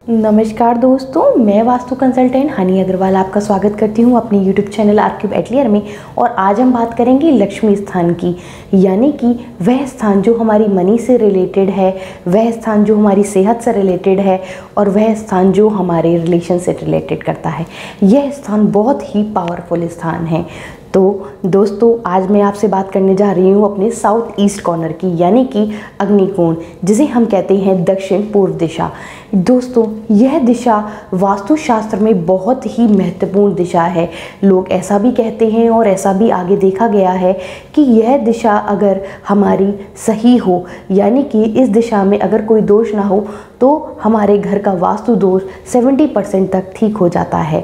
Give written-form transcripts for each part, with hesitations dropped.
नमस्कार दोस्तों, मैं वास्तु कंसल्टेंट हनी अग्रवाल आपका स्वागत करती हूं अपने YouTube चैनल आर्क्यूब एटलियर में। और आज हम बात करेंगे लक्ष्मी स्थान की, यानी कि वह स्थान जो हमारी मनी से रिलेटेड है, वह स्थान जो हमारी सेहत से रिलेटेड है और वह स्थान जो हमारे रिलेशन से रिलेटेड करता है। यह स्थान बहुत ही पावरफुल स्थान है। तो दोस्तों, आज मैं आपसे बात करने जा रही हूँ अपने साउथ ईस्ट कॉर्नर की, यानी कि अग्निकोण, जिसे हम कहते हैं दक्षिण पूर्व दिशा। दोस्तों, यह दिशा वास्तुशास्त्र में बहुत ही महत्वपूर्ण दिशा है। लोग ऐसा भी कहते हैं और ऐसा भी आगे देखा गया है कि यह दिशा अगर हमारी सही हो, यानी कि इस दिशा में अगर कोई दोष ना हो, तो हमारे घर का वास्तु दोष 70% तक ठीक हो जाता है।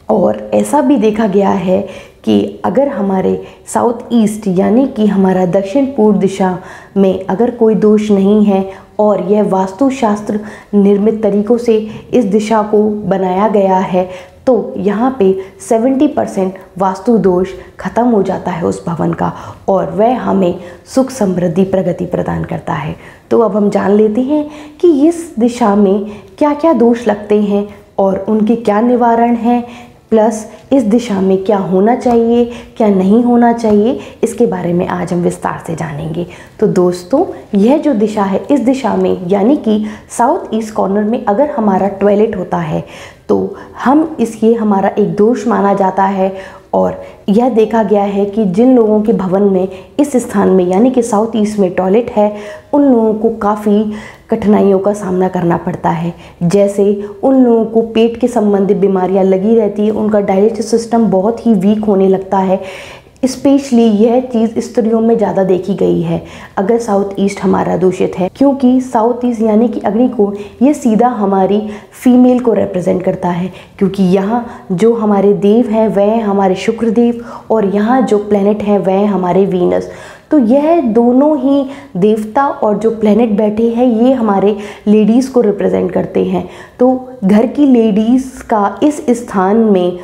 और ऐसा भी देखा गया है कि अगर हमारे साउथ ईस्ट यानी कि हमारा दक्षिण पूर्व दिशा में अगर कोई दोष नहीं है और यह वास्तुशास्त्र निर्मित तरीक़ों से इस दिशा को बनाया गया है, तो यहाँ पे 70% वास्तु दोष खत्म हो जाता है उस भवन का और वह हमें सुख समृद्धि प्रगति प्रदान करता है। तो अब हम जान लेते हैं कि इस दिशा में क्या क्या दोष लगते हैं और उनके क्या निवारण हैं, प्लस इस दिशा में क्या होना चाहिए, क्या नहीं होना चाहिए, इसके बारे में आज हम विस्तार से जानेंगे। तो दोस्तों, यह जो दिशा है, इस दिशा में यानी कि साउथ ईस्ट कॉर्नर में अगर हमारा टॉयलेट होता है तो हम इसके हमारा एक दोष माना जाता है। और यह देखा गया है कि जिन लोगों के भवन में इस स्थान में यानी कि साउथ ईस्ट में टॉयलेट है, उन लोगों को काफ़ी कठिनाइयों का सामना करना पड़ता है। जैसे उन लोगों को पेट के संबंधित बीमारियां लगी रहती है, उनका डाइजेस्टिव सिस्टम बहुत ही वीक होने लगता है। स्पेशली यह चीज़ स्त्रियों में ज़्यादा देखी गई है अगर साउथ ईस्ट हमारा दूषित है, क्योंकि साउथ ईस्ट यानी कि अग्निकोण ये सीधा हमारी फीमेल को रिप्रेजेंट करता है। क्योंकि यहाँ जो हमारे देव हैं वह हमारे शुक्र देव और यहाँ जो प्लैनेट हैं वह हमारे वीनस। तो यह दोनों ही देवता और जो प्लैनेट बैठे हैं ये हमारे लेडीज़ को रिप्रेजेंट करते हैं। तो घर की लेडीज़ का इस स्थान में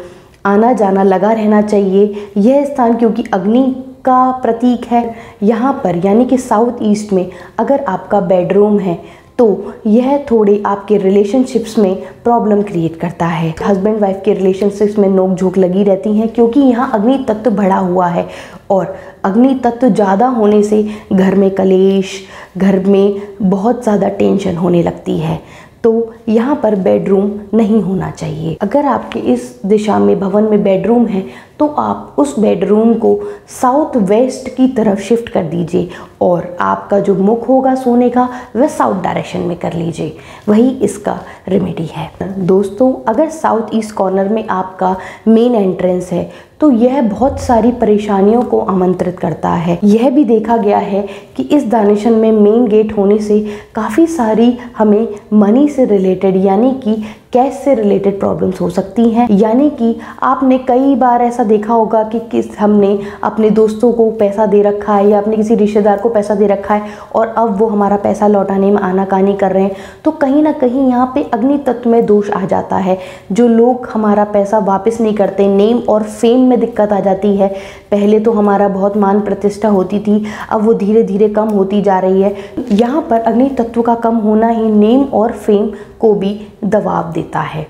आना जाना लगा रहना चाहिए। यह स्थान क्योंकि अग्नि का प्रतीक है, यहाँ पर यानी कि साउथ ईस्ट में अगर आपका बेडरूम है तो यह थोड़े आपके रिलेशनशिप्स में प्रॉब्लम क्रिएट करता है। हस्बैंड वाइफ के रिलेशनशिप्स में नोक झोंक लगी रहती हैं, क्योंकि यहाँ अग्नि तत्व बढ़ा हुआ है और अग्नि तत्व ज़्यादा होने से घर में कलेश, घर में बहुत ज़्यादा टेंशन होने लगती है। तो यहाँ पर बेडरूम नहीं होना चाहिए। अगर आपके इस दिशा में भवन में बेडरूम है तो आप उस बेडरूम को साउथ वेस्ट की तरफ शिफ्ट कर दीजिए और आपका जो मुख होगा सोने का वह साउथ डायरेक्शन में कर लीजिए। वही इसका रेमेडी है। दोस्तों, अगर साउथ ईस्ट कॉर्नर में आपका मेन एंट्रेंस है तो यह बहुत सारी परेशानियों को आमंत्रित करता है। यह भी देखा गया है कि इस डायरेक्शन में मेन गेट होने से काफ़ी सारी हमें मनी से रिलेटेड यानी कि कैश से रिलेटेड प्रॉब्लम्स हो सकती हैं। यानी कि आपने कई बार ऐसा देखा होगा कि हमने अपने दोस्तों को पैसा दे रखा है या अपने किसी रिश्तेदार को पैसा दे रखा है और अब वो हमारा पैसा लौटाने में आनाकानी कर रहे हैं, तो कहीं ना कहीं यहाँ पे अग्नि तत्व में दोष आ जाता है। जो लोग हमारा पैसा वापस नहीं करते, नेम और फेम में दिक्कत आ जाती है। पहले तो हमारा बहुत मान प्रतिष्ठा होती थी, अब वो धीरे धीरे कम होती जा रही है। यहाँ पर अग्नि तत्व का कम होना ही नेम और फेम को भी दबाव देता है।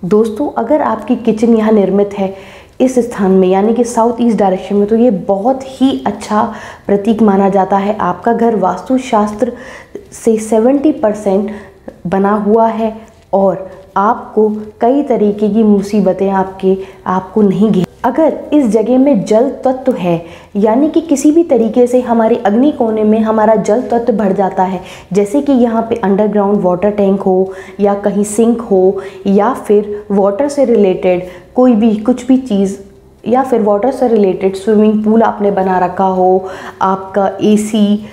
दोस्तों, अगर आपकी किचन यहाँ निर्मित है इस स्थान में यानी कि साउथ ईस्ट डायरेक्शन में, तो ये बहुत ही अच्छा प्रतीक माना जाता है। आपका घर वास्तुशास्त्र से 70% बना हुआ है और आपको कई तरीके की मुसीबतें आपको नहीं घेर। अगर इस जगह में जल तत्व है यानी कि किसी भी तरीके से हमारे अग्नि कोने में हमारा जल तत्व बढ़ जाता है, जैसे कि यहाँ पे अंडरग्राउंड वाटर टैंक हो या कहीं सिंक हो या फिर वाटर से रिलेटेड कोई भी कुछ भी चीज़ या फिर वाटर से रिलेटेड स्विमिंग पूल आपने बना रखा हो, आपका एसी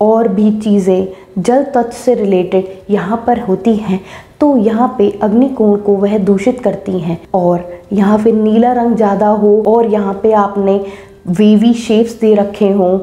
और भी चीज़ें जल तत्व से रिलेटेड यहाँ पर होती हैं, तो यहाँ पे अग्निकोण को वह दूषित करती हैं। और यहाँ पे नीला रंग ज़्यादा हो और यहाँ पे आपने वेवी शेप्स दे रखे हों,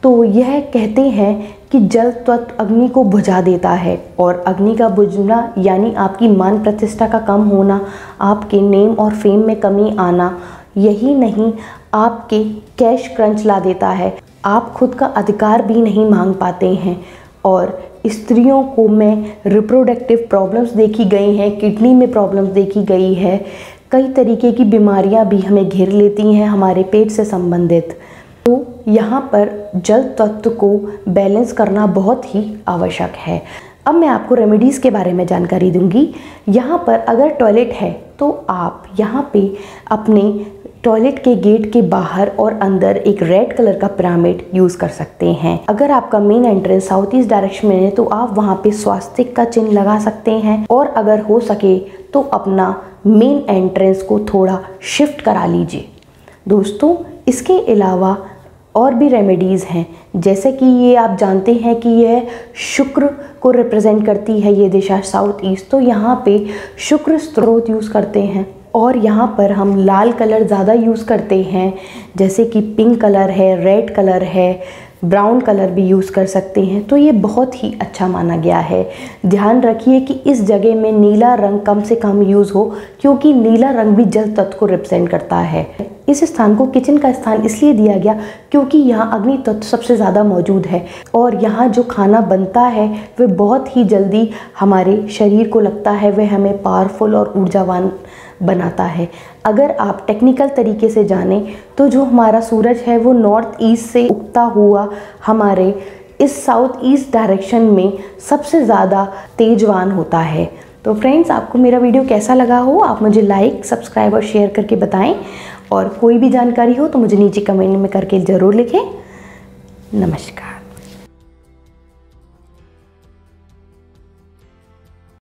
तो यह कहते हैं कि जल तत्व अग्नि को बुझा देता है। और अग्नि का बुझना यानी आपकी मान प्रतिष्ठा का कम होना, आपके नेम और फेम में कमी आना, यही नहीं आपके कैश क्रंच ला देता है। आप खुद का अधिकार भी नहीं मांग पाते हैं और स्त्रियों को में रिप्रोडक्टिव प्रॉब्लम्स देखी गई हैं, किडनी में प्रॉब्लम्स देखी गई है, कई तरीके की बीमारियां भी हमें घेर लेती हैं हमारे पेट से संबंधित। तो यहाँ पर जल तत्व को बैलेंस करना बहुत ही आवश्यक है। अब मैं आपको रेमेडीज़ के बारे में जानकारी दूंगी। यहाँ पर अगर टॉयलेट है तो आप यहाँ पे अपने टॉयलेट के गेट के बाहर और अंदर एक रेड कलर का पिरामिड यूज़ कर सकते हैं। अगर आपका main entrance south east direction में है तो आप वहाँ पे स्वास्तिक का चिन्ह लगा सकते हैं, और अगर हो सके तो अपना मेन एंट्रेंस को थोड़ा शिफ्ट करा लीजिए। दोस्तों, इसके अलावा और भी रेमेडीज़ हैं, जैसे कि ये आप जानते हैं कि यह शुक्र को रिप्रेजेंट करती है ये दिशा साउथ ईस्ट, तो यहाँ पे शुक्र स्त्रोत यूज़ करते हैं। और यहाँ पर हम लाल कलर ज़्यादा यूज़ करते हैं, जैसे कि पिंक कलर है, रेड कलर है, ब्राउन कलर भी यूज़ कर सकते हैं। तो ये बहुत ही अच्छा माना गया है। ध्यान रखिए कि इस जगह में नीला रंग कम से कम यूज़ हो, क्योंकि नीला रंग भी जल तत्व को रिप्रेजेंट करता है। इस स्थान को किचन का स्थान इसलिए दिया गया क्योंकि यहाँ अग्नि तत्व सबसे ज़्यादा मौजूद है, और यहाँ जो खाना बनता है वह बहुत ही जल्दी हमारे शरीर को लगता है, वह हमें पावरफुल और ऊर्जावान बनाता है। अगर आप टेक्निकल तरीके से जाने तो जो हमारा सूरज है वो नॉर्थ ईस्ट से उगता हुआ हमारे इस साउथ ईस्ट डायरेक्शन में सबसे ज़्यादा तेजवान होता है। तो फ्रेंड्स, आपको मेरा वीडियो कैसा लगा हो आप मुझे लाइक, सब्सक्राइब और शेयर करके बताएं, और कोई भी जानकारी हो तो मुझे नीचे कमेंट में करके ज़रूर लिखें। नमस्कार।